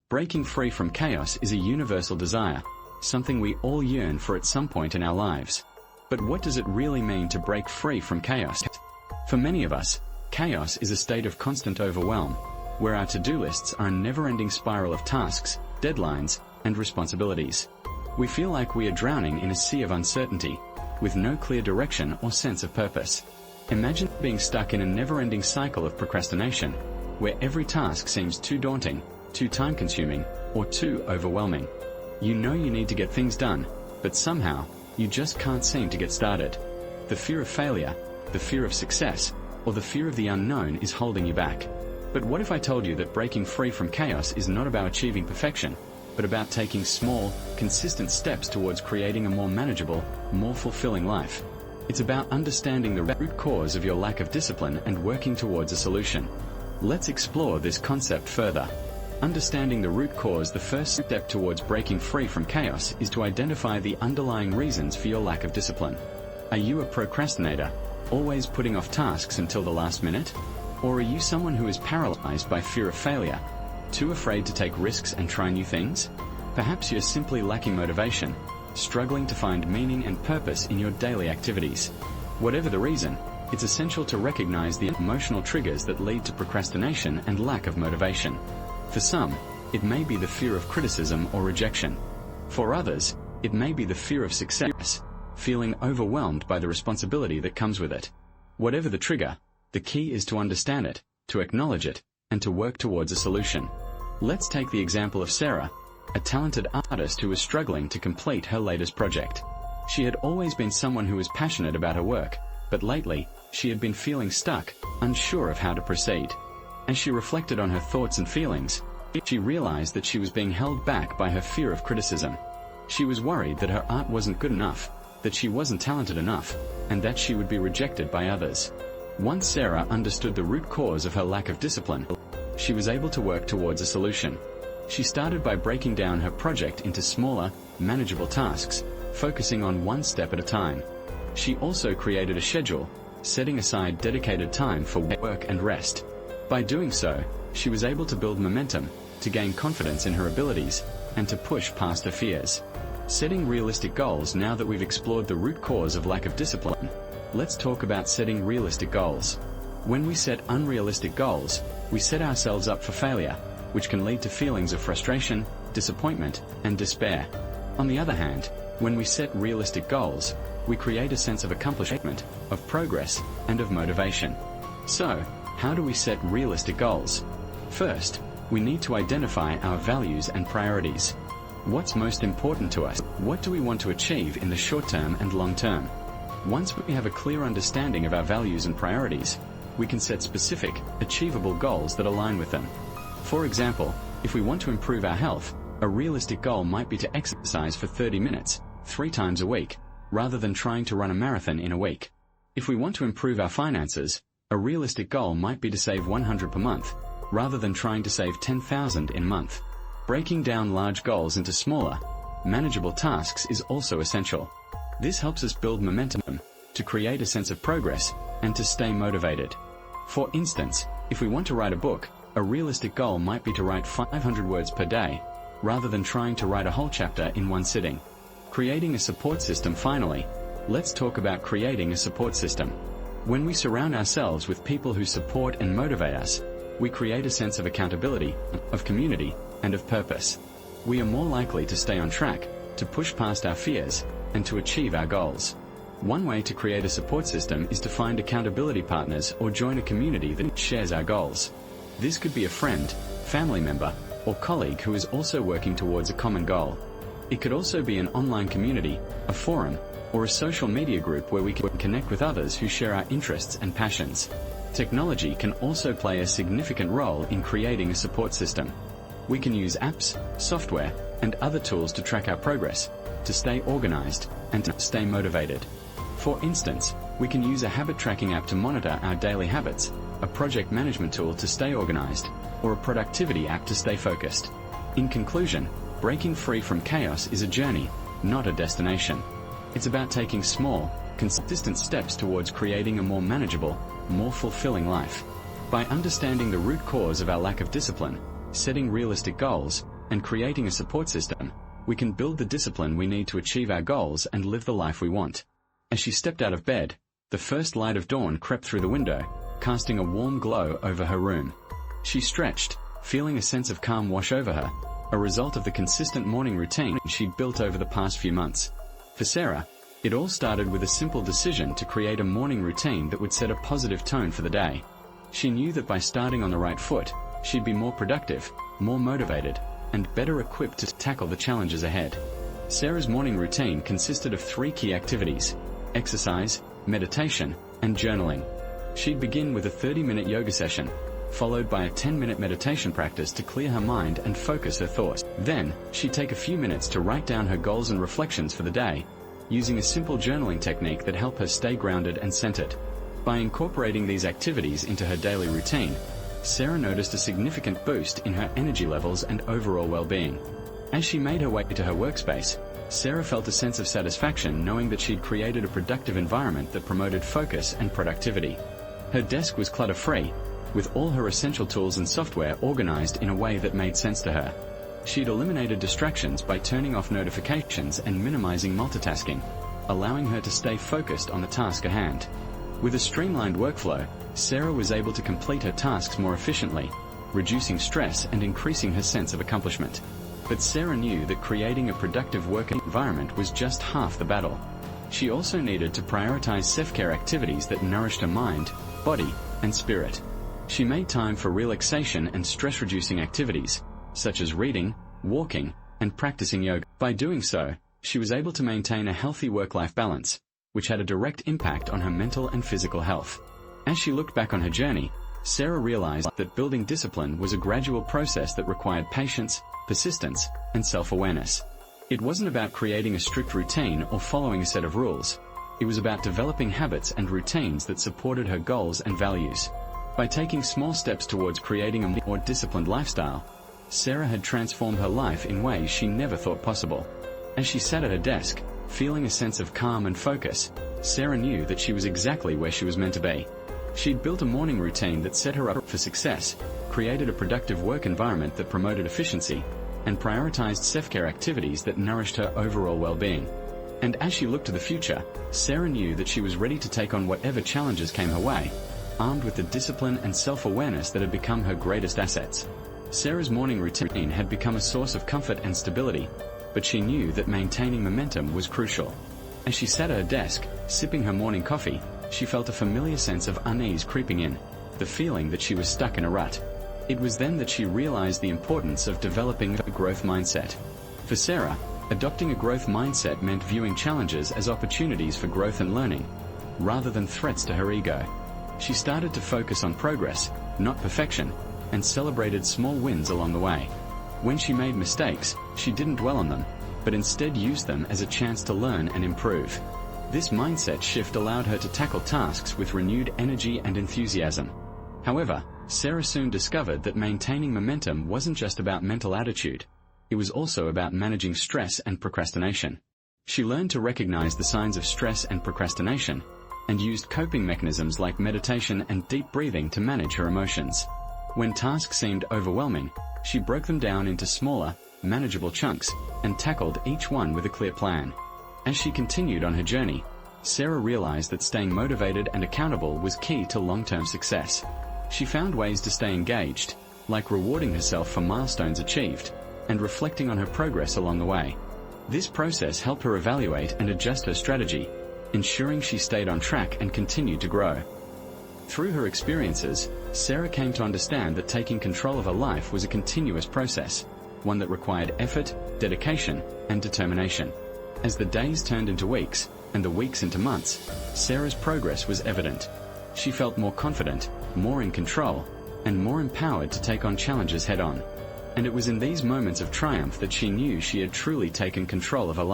Breaking free from chaos is a universal desire, something we all yearn for at some point in our lives. But what does it really mean to break free from chaos? For many of us, chaos is a state of constant overwhelm, where our to-do lists are a never-ending spiral of tasks, deadlines, and responsibilities. We feel like we are drowning in a sea of uncertainty, with no clear direction or sense of purpose. Imagine being stuck in a never-ending cycle of procrastination, where every task seems too daunting, too time-consuming, or too overwhelming. You know you need to get things done, but somehow, you just can't seem to get started. The fear of failure, the fear of success, or the fear of the unknown is holding you back. But what if I told you that breaking free from chaos is not about achieving perfection, but about taking small, consistent steps towards creating a more manageable, more fulfilling life? It's about understanding the root cause of your lack of discipline and working towards a solution. Let's explore this concept further. Understanding the root cause. The first step towards breaking free from chaos is to identify the underlying reasons for your lack of discipline. Are you a procrastinator, always putting off tasks until the last minute? Or are you someone who is paralyzed by fear of failure, too afraid to take risks and try new things? Perhaps you're simply lacking motivation, struggling to find meaning and purpose in your daily activities. Whatever the reason, it's essential to recognize the emotional triggers that lead to procrastination and lack of motivation. For some, it may be the fear of criticism or rejection. For others, it may be the fear of success, feeling overwhelmed by the responsibility that comes with it. Whatever the trigger, the key is to understand it, to acknowledge it, and to work towards a solution. Let's take the example of Sarah, a talented artist who was struggling to complete her latest project. She had always been someone who was passionate about her work, but lately, she had been feeling stuck, unsure of how to proceed. As she reflected on her thoughts and feelings, she realized that she was being held back by her fear of criticism. She was worried that her art wasn't good enough, that she wasn't talented enough, and that she would be rejected by others. Once Sarah understood the root cause of her lack of discipline, she was able to work towards a solution. She started by breaking down her project into smaller, manageable tasks, focusing on one step at a time. She also created a schedule, setting aside dedicated time for work and rest. By doing so, she was able to build momentum, to gain confidence in her abilities, and to push past her fears. Setting realistic goals. Now that we've explored the root cause of lack of discipline, let's talk about setting realistic goals. When we set unrealistic goals, we set ourselves up for failure, which can lead to feelings of frustration, disappointment, and despair. On the other hand, when we set realistic goals, we create a sense of accomplishment, of progress, and of motivation. So, how do we set realistic goals? First, we need to identify our values and priorities. What's most important to us? What do we want to achieve in the short term and long term? Once we have a clear understanding of our values and priorities, we can set specific, achievable goals that align with them. For example, if we want to improve our health, a realistic goal might be to exercise for 30 minutes, 3 times a week, rather than trying to run a marathon in a week. If we want to improve our finances, a realistic goal might be to save $100 per month, rather than trying to save $10,000 in a month. Breaking down large goals into smaller, manageable tasks is also essential. This helps us build momentum, to create a sense of progress, and to stay motivated. For instance, if we want to write a book, a realistic goal might be to write 500 words per day, rather than trying to write a whole chapter in one sitting. Creating a support system. Finally, let's talk about creating a support system. When we surround ourselves with people who support and motivate us, we create a sense of accountability, of community, and of purpose. We are more likely to stay on track, to push past our fears, and to achieve our goals. One way to create a support system is to find accountability partners or join a community that shares our goals. This could be a friend, family member, or colleague who is also working towards a common goal. It could also be an online community, a forum, or a social media group where we can connect with others who share our interests and passions. Technology can also play a significant role in creating a support system. We can use apps, software, and other tools to track our progress, to stay organized, and to stay motivated. For instance, we can use a habit tracking app to monitor our daily habits, a project management tool to stay organized, or a productivity app to stay focused. In conclusion, breaking free from chaos is a journey, not a destination. It's about taking small, consistent steps towards creating a more manageable, more fulfilling life. By understanding the root cause of our lack of discipline, setting realistic goals, and creating a support system, we can build the discipline we need to achieve our goals and live the life we want. As she stepped out of bed, the first light of dawn crept through the window, casting a warm glow over her room. She stretched, feeling a sense of calm wash over her, a result of the consistent morning routine she'd built over the past few months. For Sarah, it all started with a simple decision to create a morning routine that would set a positive tone for the day. She knew that by starting on the right foot, she'd be more productive, more motivated, and better equipped to tackle the challenges ahead. Sarah's morning routine consisted of 3 key activities: exercise, meditation, and journaling. She'd begin with a 30-minute yoga session, followed by a 10-minute meditation practice to clear her mind and focus her thoughts. Then, she'd take a few minutes to write down her goals and reflections for the day, using a simple journaling technique that helped her stay grounded and centered. By incorporating these activities into her daily routine, Sarah noticed a significant boost in her energy levels and overall well-being. As she made her way to her workspace, Sarah felt a sense of satisfaction knowing that she'd created a productive environment that promoted focus and productivity. Her desk was clutter-free, with all her essential tools and software organized in a way that made sense to her. She'd eliminated distractions by turning off notifications and minimizing multitasking, allowing her to stay focused on the task at hand. With a streamlined workflow, Sarah was able to complete her tasks more efficiently, reducing stress and increasing her sense of accomplishment. But Sarah knew that creating a productive work environment was just half the battle. She also needed to prioritize self-care activities that nourished her mind, body, and spirit. She made time for relaxation and stress-reducing activities, such as reading, walking, and practicing yoga. By doing so, she was able to maintain a healthy work-life balance, which had a direct impact on her mental and physical health. As she looked back on her journey, Sarah realized that building discipline was a gradual process that required patience, persistence, and self-awareness. It wasn't about creating a strict routine or following a set of rules. It was about developing habits and routines that supported her goals and values. By taking small steps towards creating a more disciplined lifestyle, Sarah had transformed her life in ways she never thought possible. As she sat at her desk, feeling a sense of calm and focus, Sarah knew that she was exactly where she was meant to be. She'd built a morning routine that set her up for success, created a productive work environment that promoted efficiency, and prioritized self-care activities that nourished her overall well-being. And as she looked to the future, Sarah knew that she was ready to take on whatever challenges came her way, armed with the discipline and self-awareness that had become her greatest assets. Sarah's morning routine had become a source of comfort and stability, but she knew that maintaining momentum was crucial. As she sat at her desk, sipping her morning coffee, she felt a familiar sense of unease creeping in, the feeling that she was stuck in a rut. It was then that she realized the importance of developing a growth mindset. For Sarah, adopting a growth mindset meant viewing challenges as opportunities for growth and learning, rather than threats to her ego. She started to focus on progress, not perfection, and celebrated small wins along the way. When she made mistakes, she didn't dwell on them, but instead used them as a chance to learn and improve. This mindset shift allowed her to tackle tasks with renewed energy and enthusiasm. However, Sarah soon discovered that maintaining momentum wasn't just about mental attitude. It was also about managing stress and procrastination. She learned to recognize the signs of stress and procrastination, and used coping mechanisms like meditation and deep breathing to manage her emotions. When tasks seemed overwhelming, she broke them down into smaller, manageable chunks, and tackled each one with a clear plan. As she continued on her journey, Sarah realized that staying motivated and accountable was key to long-term success. She found ways to stay engaged, like rewarding herself for milestones achieved, and reflecting on her progress along the way. This process helped her evaluate and adjust her strategy, ensuring she stayed on track and continued to grow. Through her experiences, Sarah came to understand that taking control of her life was a continuous process, one that required effort, dedication, and determination. As the days turned into weeks, and the weeks into months, Sarah's progress was evident. She felt more confident, more in control, and more empowered to take on challenges head-on. And it was in these moments of triumph that she knew she had truly taken control of her life.